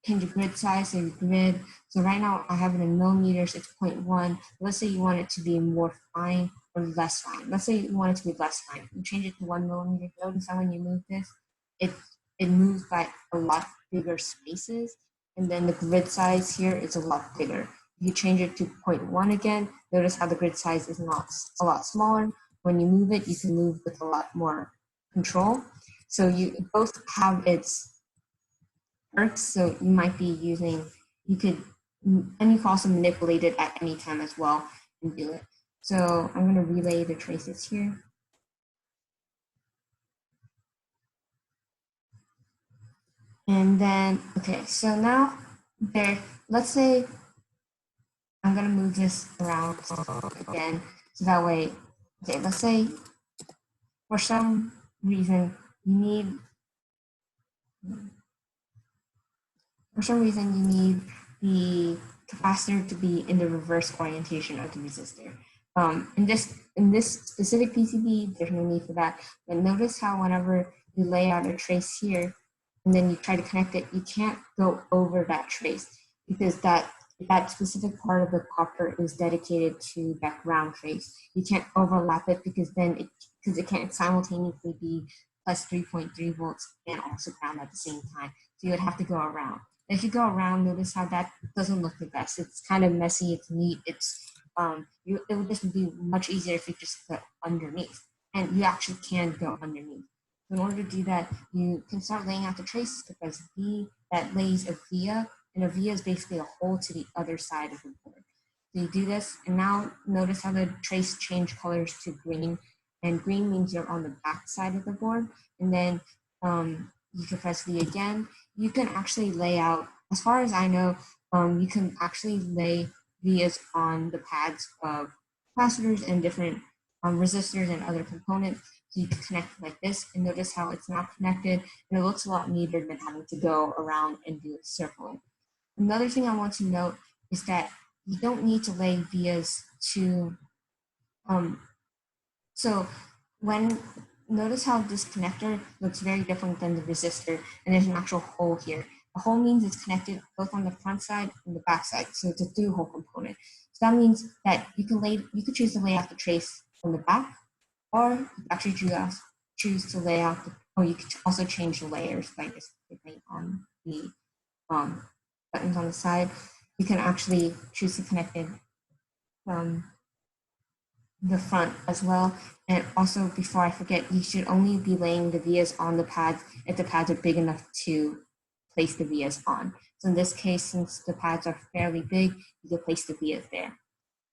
Change your grid size and grid. So right now I have it in millimeters, it's 0.1. Let's say you want it to be more fine or less fine. Let's say you want it to be less fine. You change it to 1 millimeter. Notice how when you move this, it moves by a lot bigger spaces, and then the grid size here is a lot bigger. If you change it to 0.1 again, notice how the grid size is not a lot smaller. When you move it, you can move with a lot more control. So you both have its perks, so you might be using, you could, and you can also manipulate it at any time as well and do it. So I'm going to relay the traces here. And then, okay, so now there, let's say I'm going to move this around again. So that way, okay, let's say for some reason you need, the capacitor to be in the reverse orientation of the resistor. In this specific PCB, there's no need for that. But notice how whenever you lay out a trace here, and then you try to connect it, you can't go over that trace because that specific part of the copper is dedicated to that ground trace. You can't overlap it because it can't simultaneously be plus 3.3 volts and also ground at the same time. So you would have to go around. If you go around, notice how that doesn't look the best. It's kind of messy. It's neat. It would just be much easier if you just go underneath, and you actually can go underneath. In order to do that, you can start laying out the traces because V that lays a via, and a via is basically a hole to the other side of the board. So you do this, and now notice how the trace changed colors to green, and green means you're on the back side of the board, and then you can press V again. You can actually lay out, as far as I know, you can actually lay vias on the pads of capacitors and different resistors and other components. So you can connect it like this, and notice how it's not connected, and it looks a lot neater than having to go around and do a circling. Another thing I want to note is that you don't need to lay vias to, so when, notice how this connector looks very different than the resistor, and there's an actual hole here. A hole means it's connected both on the front side and the back side, so it's a through hole component. So that means that you could choose to lay out the trace from the back, or you actually choose to lay out or you could also change the layers by just clicking on the buttons on the side. You can actually choose to connect it from the front as well. And also, before I forget, you should only be laying the vias on the pads if the pads are big enough to place the vias on. So in this case, since the pads are fairly big, you can place the vias there.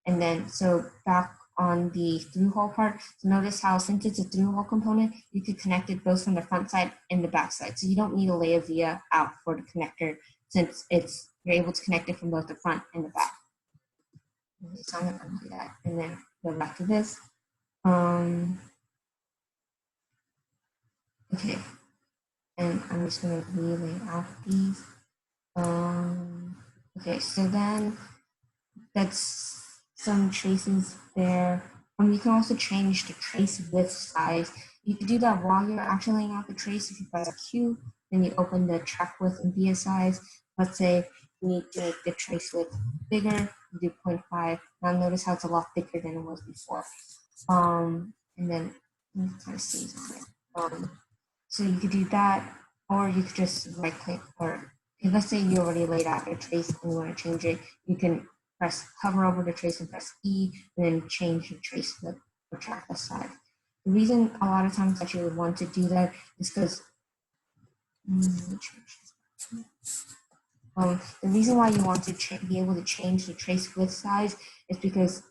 And then, so back on the through hole part, so notice how since it's a through hole component, you could connect it both from the front side and the back side. So you don't need to lay a via out for the connector since you're able to connect it from both the front and the back. So I'm going to undo that and then go back to this. Okay, and I'm just going to relay out these. Okay, so then that's some traces there. You can also change the trace width size. You can do that while you're actually laying out the trace. If you press Q, then you open the track width and via size. Let's say you need to make the trace width bigger, you do 0.5. Now notice how it's a lot thicker than it was before. And then it kind of stays on it. So you could do that, or you could just right click, or if let's say you already laid out your trace and you want to change it, you can hover over the trace and press E, and then change the trace width or track the side. The reason a lot of times that you would want to do that is because the reason why you want to be able to change the trace width size is because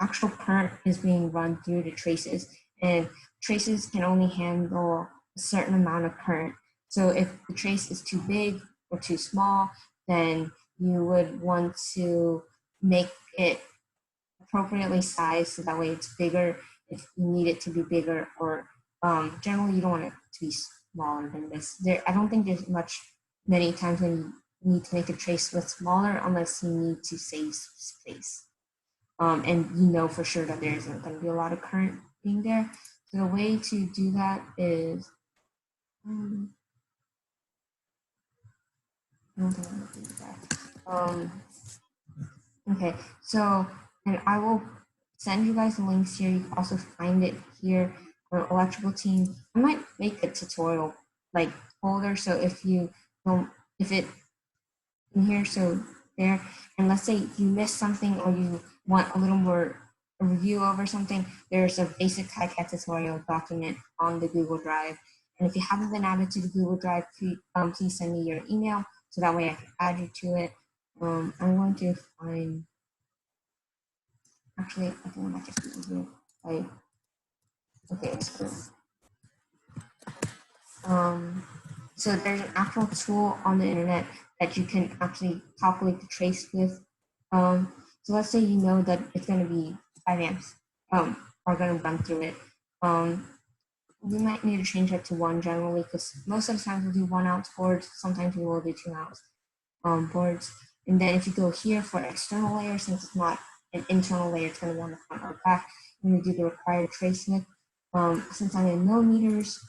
actual current is being run through the traces, and traces can only handle a certain amount of current. So if the trace is too big or too small, then you would want to make it appropriately sized so that way it's bigger if you need it to be bigger, or generally you don't want it to be smaller than this. I don't think there's many times when you need to make a trace width smaller unless you need to save space. And you know for sure that there isn't going to be a lot of current being there. So the way to do that is, okay, so, and I will send you guys the links here. You can also find it here on electrical team. I might make a tutorial like folder. So if you don't, if it in here, so there, and let's say you missed something or you want a little more a review over something, there's a basic KiCAD tutorial document on the Google Drive. And if you haven't been added to the Google Drive, please send me your email so that way I can add you to it. I'm going to find, actually, I think I might just do it here. Like, okay, um, so there's an actual tool on the internet that you can actually calculate the trace with. So let's say you know that it's going to be 5 amps are going to run through it. We might need to change that to 1 generally because most of the time we'll do 1 ounce boards. Sometimes we will do 2 ounce boards. And then if you go here for external layer, since it's not an internal layer, it's going to be on the front or back. I'm going to do the required trace width. Since I'm in millimeters,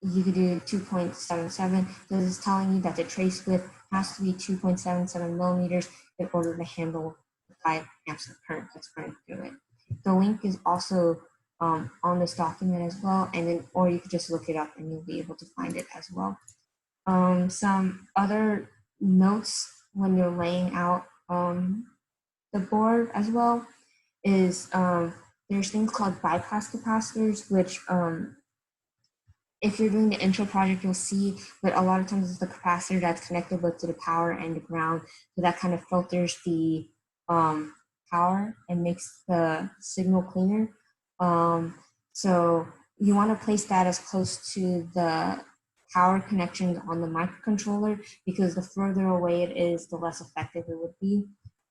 you could do 2.77. This is telling you that the trace width has to be 2.77 millimeters in order to handle the 5 amps of current that's running through it. The link is also on this document as well, and then or you could just look it up and you'll be able to find it as well. Some other notes when you're laying out the board as well is there's things called bypass capacitors, which if you're doing the intro project, you'll see, but a lot of times it's the capacitor that's connected both to the power and the ground. So that kind of filters the power and makes the signal cleaner. So you want to place that as close to the power connections on the microcontroller because the further away it is, the less effective it would be.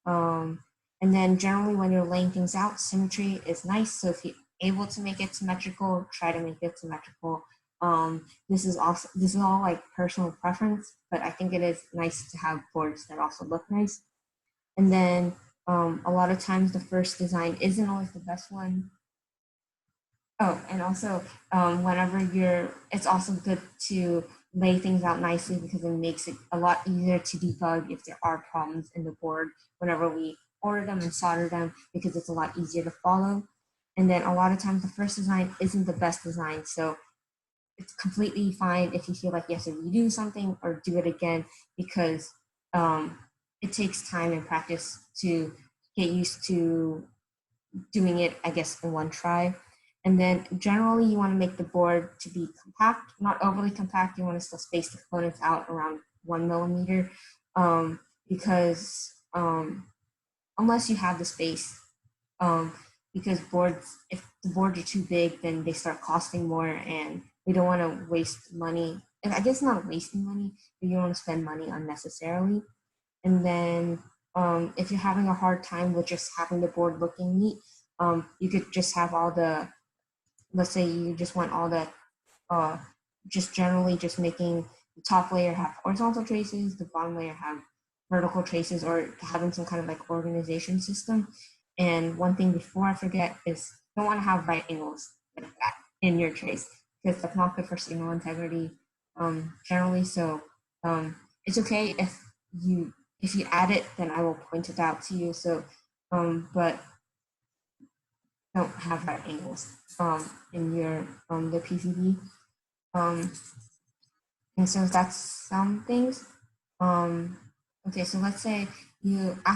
And then generally when you're laying things out, symmetry is nice. So if you're able to make it symmetrical, try to make it symmetrical. This is all like personal preference, but I think it is nice to have boards that also look nice. And then a lot of times the first design isn't always the best one. Oh, and also it's also good to lay things out nicely because it makes it a lot easier to debug if there are problems in the board whenever we order them and solder them because it's a lot easier to follow. And then a lot of times the first design isn't the best design, so it's completely fine if you feel like you have to redo something or do it again because it takes time and practice to get used to doing it, I guess, in one try. And then generally you want to make the board to be compact, not overly compact. You want to still space the components out around 1 millimeter because unless you have the space, because if the boards are too big, then they start costing more and we don't want to waste money. And I guess not wasting money, but you don't want to spend money unnecessarily. And then if you're having a hard time with just having the board looking neat, you could just have all the, let's say you just want all the, just generally just making the top layer have horizontal traces, the bottom layer have vertical traces, or having some kind of like organization system. And one thing before I forget is you don't want to have right angles like that in your trace because that's not good for signal integrity generally. So it's okay if you add it, then I will point it out to you. So, but don't have right angles in your the PCB. And so that's some things. Okay, so let's say I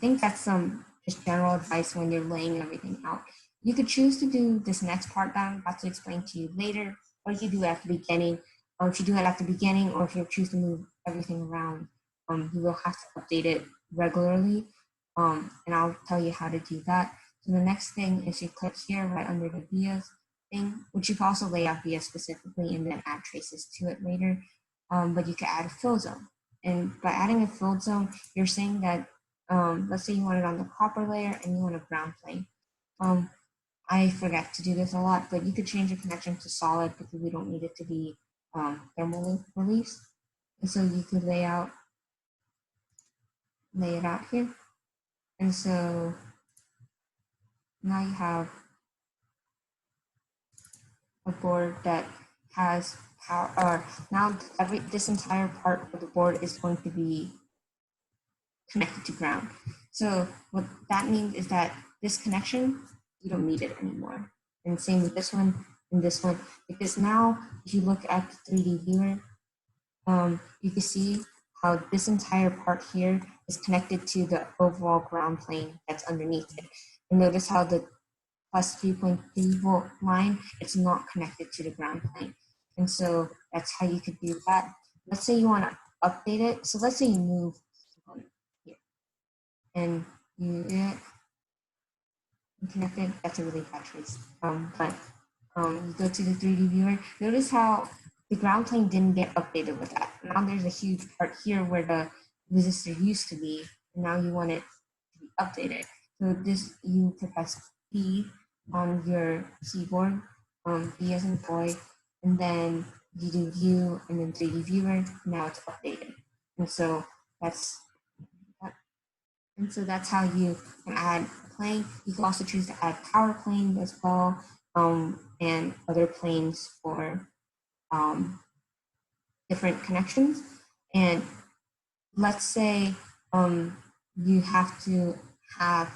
think that's some just general advice when you're laying everything out. You could choose to do this next part that I'm about to explain to you later, or you could do it at the beginning. If you do it at the beginning, or if you choose to move everything around, you will have to update it regularly. And I'll tell you how to do that. So the next thing is you click here right under the vias thing, which you can also lay out vias specifically and then add traces to it later. But you can add a fill zone. And by adding a fill zone, you're saying that let's say you want it on the copper layer and you want a ground plane. I forget to do this a lot, but you could change the connection to solid because we don't need it to be thermal release. And so you could lay it out here. And so now you have a board that has power, or now this entire part of the board is going to be connected to ground. So what that means is that this connection, you don't need it anymore. And same with this one, in this one, because now if you look at the 3D viewer, you can see how this entire part here is connected to the overall ground plane that's underneath it. And notice how the plus 3.3 volt line, it's not connected to the ground plane. And so that's how you could do that. Let's say you want to update it. So let's say you move here and you connect it. That's a really bad choice. But you go to the 3D viewer. Notice how the ground plane didn't get updated with that. Now there's a huge part here where the resistor used to be, and now you want it to be updated. So this, you press B on your keyboard, B as in boy, and then you do view and then 3D viewer. Now it's updated, and so that's how you can add a plane. You can also choose to add power plane as well, and other planes for different connections. And let's say you have to have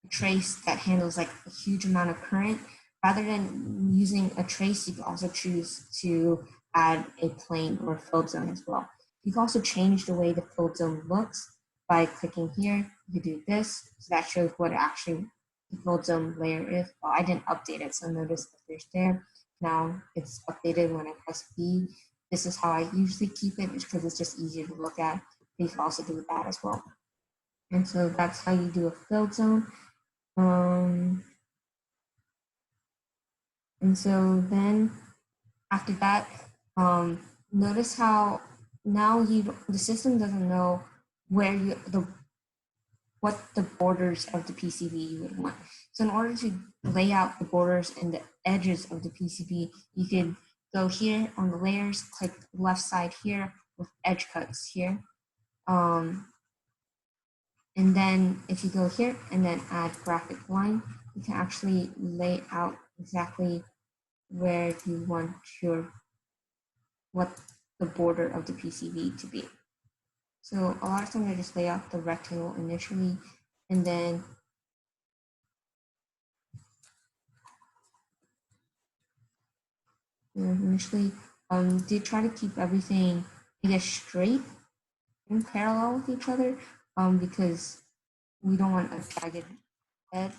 a trace that handles like a huge amount of current. Rather than using a trace, you can also choose to add a plane or a field zone as well. You can also change the way the field zone looks by clicking here. You can do this, so that shows what actually the field zone layer is. Oh, I didn't update it, so notice that there's there. Now it's updated when I press B. This is how I usually keep it, because it's just easier to look at. But you can also do that as well. And so that's how you do a field zone. And so then after that, notice how now the system doesn't know where what the borders of the PCB you would want. So in order to lay out the borders and the edges of the PCB, you could go here on the layers, click left side here with edge cuts here. And then if you go here and then add graphic line, you can actually lay out exactly where you want what the border of the PCB to be. So a lot of times I just lay out the rectangle initially, and then initially they try to keep everything, I guess, straight and parallel with each other, because we don't want a jagged edge.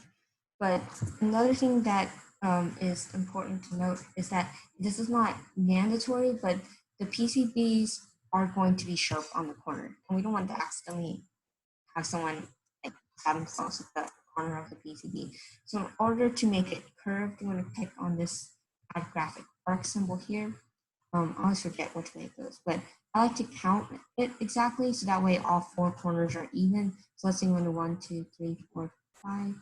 But another thing that is important to note is that this is not mandatory, but the PCBs are going to be sharp on the corner, and we don't want to accidentally have someone like stab themselves at the corner of the PCB. So in order to make it curved, you want to click on this add graphic arc symbol here. I always forget which way it goes, but I like to count it exactly so that way all four corners are even. So let's say we want 1, 2, 3, 4, 5,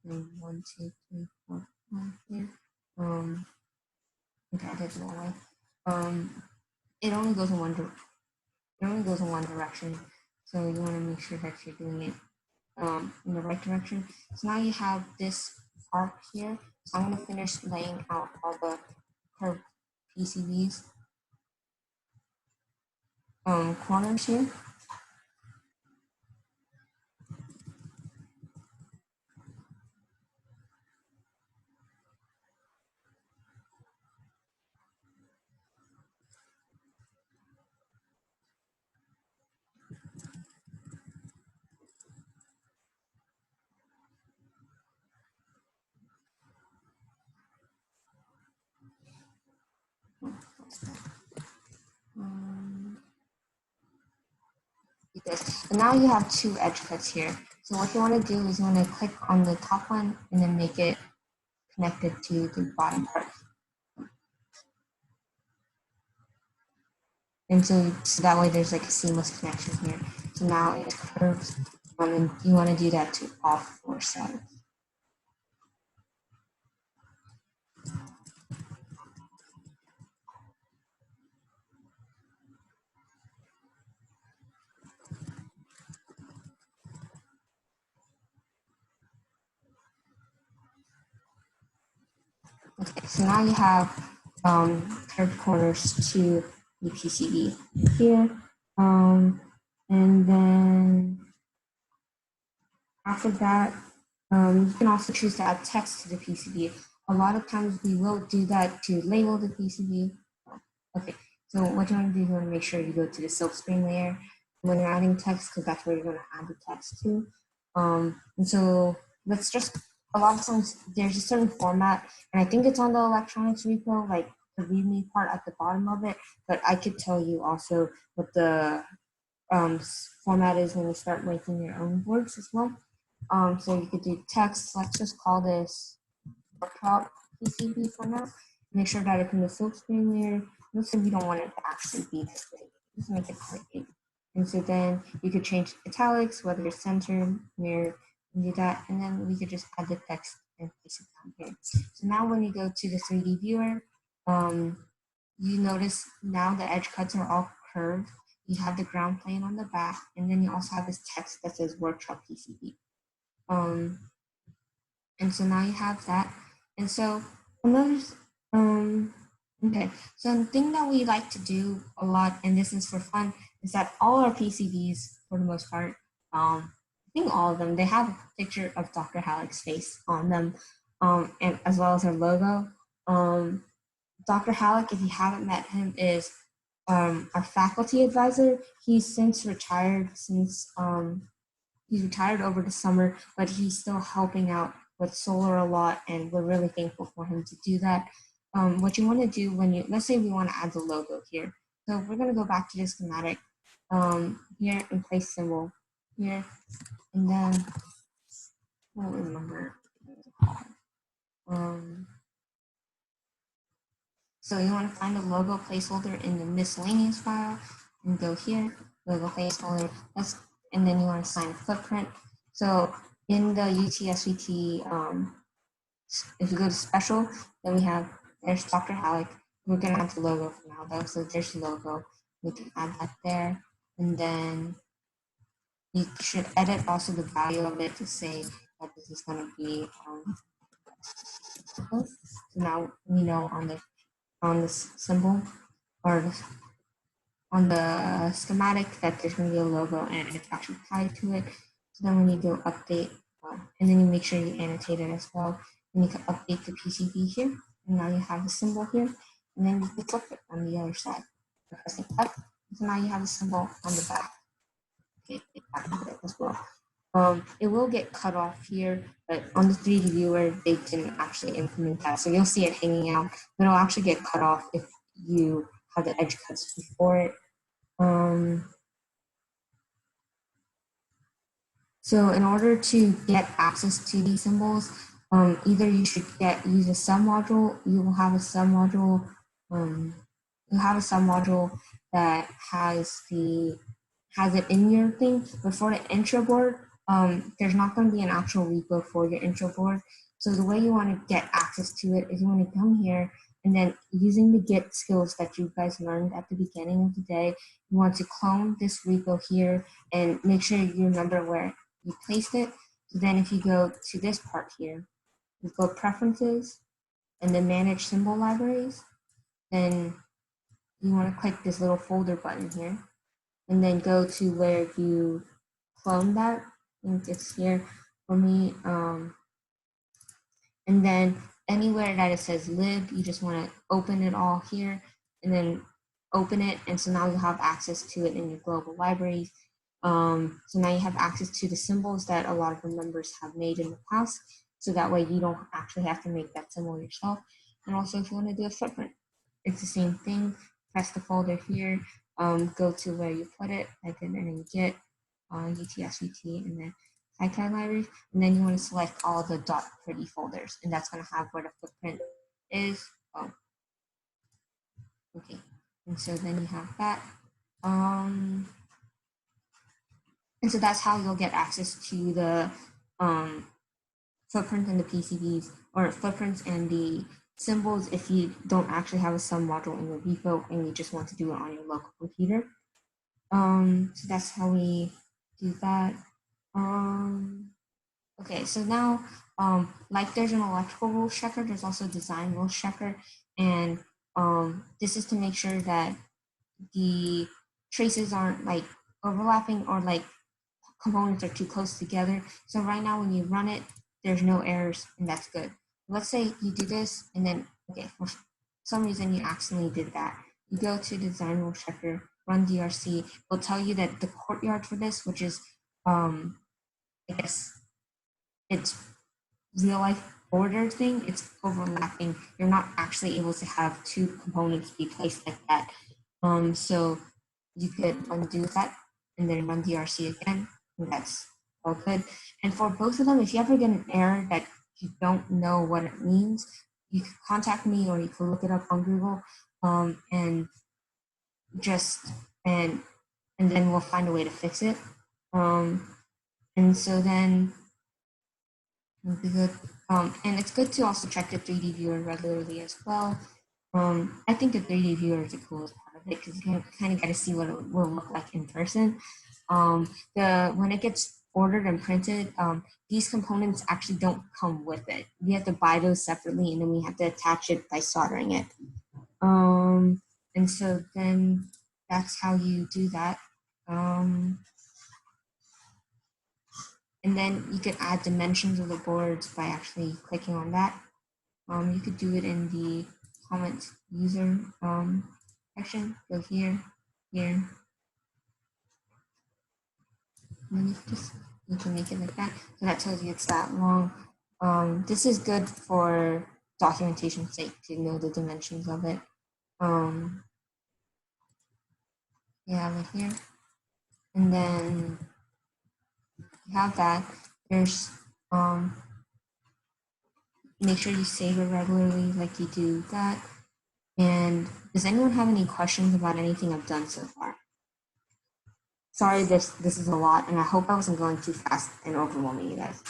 and 1, 2, 3, 4, 5 here. Okay, I did it the wrong way. It only goes in one direction, so you want to make sure that you're doing it in the right direction. So now you have this arc here. So I'm going to finish laying out all the curved PCBs corners here. And now you have two edge cuts here. So what you want to do is you want to click on the top one and then make it connected to the bottom part. And so that way there's like a seamless connection here. So now it curves, and you want to do that to all four sides. Okay, so now you have curved corners to the PCB here. And then after that, you can also choose to add text to the PCB. a lot of times we will do that to label the PCB. Okay, so what you want to do is you want to make sure you go to the silk screen layer when you're adding text, because that's where you're going to add the text to. And so let's just, a lot of times there's a certain format, and I think it's on the electronics repo, like the README part at the bottom of it, but I could tell you also what the format is when you start making your own boards as well. So you could do text, let's just call this workshop PCB for now. Make sure that it's in the silk screen layer. Let's say we don't want it to actually be this big. Just make it quite big. And so then you could change italics, whether it's center, mirror, and do that. And then we could just add the text and place it down here. So now when you go to the 3D viewer, you notice now the edge cuts are all curved. You have the ground plane on the back, and then you also have this text that says workshop PCB. And so now you have that. And so another, okay, so the thing that we like to do a lot, and this is for fun, is that all our PCBs, for the most part, I think all of them, they have a picture of Dr. Halleck's face on them, and as well as her logo. Dr. Halleck, if you haven't met him, is our faculty advisor. He's since retired, he's retired over the summer, but he's still helping out with solar a lot, and we're really thankful for him to do that. What you want to do when you, let's say we want to add the logo here. So we're going to go back to the schematic here and place symbol here, and then I don't remember. So you want to find a logo placeholder in the miscellaneous file and go here, logo placeholder, and then you want to assign a footprint. So in the UTSVT, if you go to special, then we have, there's Dr. Halleck. We're going to add the logo for now though. So there's the logo. We can add that there. And then you should edit also the value of it to say that this is going to be, so now we know on this symbol or on the schematic that there's going to be a logo and it's actually tied to it. So then when you go update, and then you make sure you annotate it as well, and you can update the PCB here, and now you have the symbol here, and then you can flip it on the other side by pressing F. So now you have the symbol on the back. Okay, as well. It will get cut off here, but on the 3D viewer, they didn't actually implement that. So you'll see it hanging out, but it'll actually get cut off if you have the edge cuts before it. So in order to get access to these symbols, either you should use a submodule. You will have a submodule. You have a submodule that has it in your thing. But for the intro board, there's not going to be an actual repo for your intro board. So the way you want to get access to it is you want to come here, and then using the Git skills that you guys learned at the beginning of the day, you want to clone this repo here and make sure you remember where you placed it. So then if you go to this part here, you go preferences and then manage symbol libraries, then you want to click this little folder button here and then go to where you clone that. I think it's here for me. And then anywhere that it says lib, you just want to open it all here and then open it. And so now you have access to it in your global libraries. So now you have access to the symbols that a lot of the members have made in the past. So that way you don't actually have to make that symbol yourself. And also if you want to do a footprint, it's the same thing. Press the folder here, go to where you put it, type it in and Git, UTSVT, and then KiCAD libraries, and then you want to select all the .pretty folders, and that's going to have where the footprint is. Okay, and so then you have that. And so that's how you'll get access to the footprint and the PCBs, or footprints and the symbols if you don't actually have a sub module in your repo and you just want to do it on your local computer. So that's how we do that. Okay, so now, like there's an electrical rules checker, there's also a design rules checker, and this is to make sure that the traces aren't like overlapping or like components are too close together. So right now when you run it, there's no errors and that's good. let's say you do this and then, okay, for some reason you accidentally did that. You go to the design rule checker, run DRC. It will tell you that the courtyard for this, which is, I guess it's real life border thing, it's overlapping. You're not actually able to have two components be placed like that. So you could undo that and then run DRC again. And that's all good. And for both of them, if you ever get an error that you don't know what it means, you can contact me or you can look it up on Google, and just and and then we'll find a way to fix it. Um, and so then it'll be good. And it's good to also check the 3D viewer regularly as well. I think the 3D viewer is the coolest part of it because you kind of get to see what it will look like in person. The when it gets ordered and printed, these components actually don't come with it. We have to buy those separately, and then we have to attach it by soldering it. And so then that's how you do that. Um, and then you could add dimensions of the boards by actually clicking on that. You could do it in the comment user section. Go here, here, and then you can make it like that. So that tells you it's that long. This is good for documentation sake to know the dimensions of it. Yeah, right here, and then you have that. There's make sure you save it regularly, like you do that. And does anyone have any questions about anything I've done so far? Sorry, this is a lot, and I hope I wasn't going too fast and overwhelming you guys.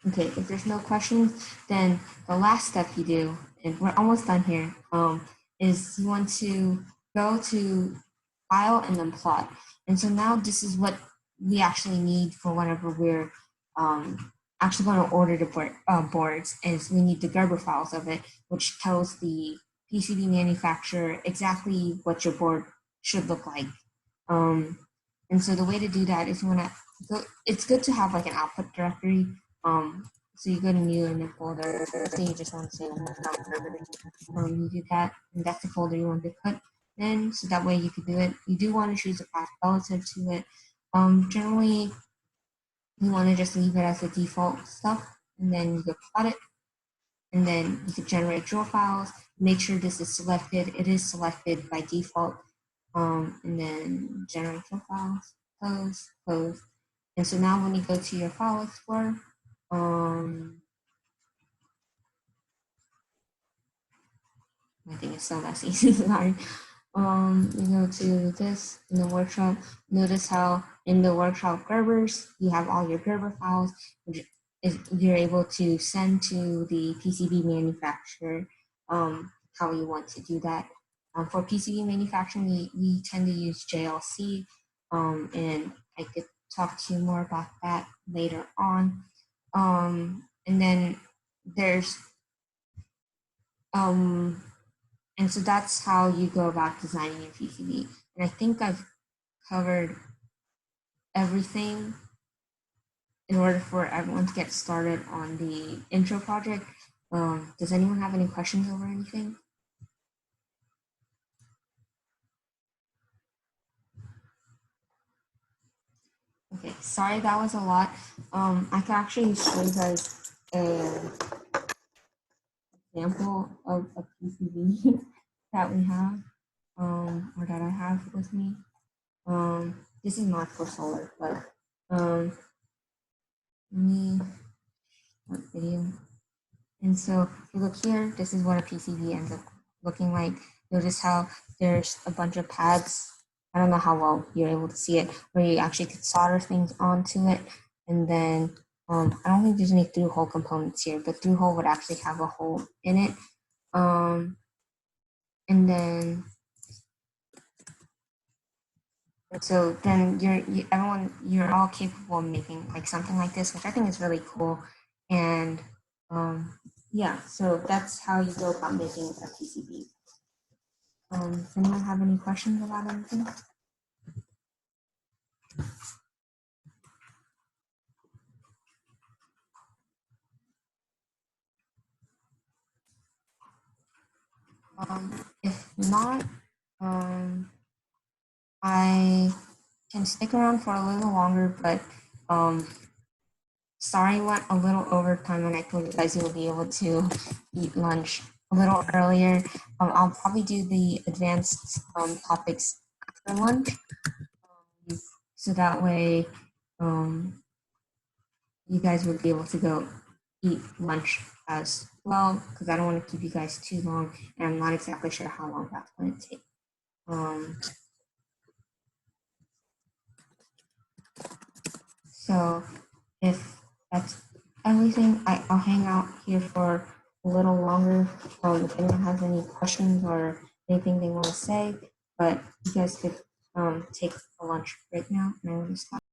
Okay, if there's no questions, then the last step you do, and we're almost done here, is you want to go to file and then plot. And so now this is what we actually need for whenever we're actually going to order the boards, is we need the Gerber files of it, which tells the PCB manufacturer exactly what your board should look like. And so the way to do that is you want to go, it's good to have like an output directory. So you go to new in the folder, say you just want to say you do that, and that's the folder you want to put in, so that way you can do it. You do want to choose a path relative to it. Generally, you want to just leave it as the default stuff, and then you go plot it, and then you can generate draw files. Make sure this is selected. It is selected by default. And then generate draw files, close, close. And so now when you go to your file explorer, my thing is so messy. Sorry. You go to this in the workshop. Notice how in the workshop Gerbers, you have all your Gerber files, which is you're able to send to the PCB manufacturer how you want to do that. For PCB manufacturing, we tend to use JLC, and I could talk to you more about that later on. And then there's and so that's how you go about designing your PCB. And I think I've covered everything in order for everyone to get started on the intro project. Does anyone have any questions over anything? Okay, sorry that was a lot. I can actually show you guys an example of a PCB that we have, or that I have with me. This is not for solar, but let me start video. And so if you look here, this is what a PCB ends up looking like. Notice how there's a bunch of pads. I don't know how well you're able to see it, where you actually could solder things onto it. And then I don't think there's any through hole components here, but through hole would actually have a hole in it. And then so then you're all capable of making like something like this, which I think is really cool. And yeah, so that's how you go about making a PCB. Does anyone have any questions about anything? If not, I can stick around for a little longer, but um, sorry, went a little overtime, and I told you guys you'll be able to eat lunch a little earlier. I'll probably do the advanced topics after lunch, so that way you guys would be able to go eat lunch as well, because I don't want to keep you guys too long, and I'm not exactly sure how long that's going to take. So if that's everything, I'll hang out here for a little longer. If anyone has any questions or anything they want to say, but you guys could take a lunch break now, and I will stop.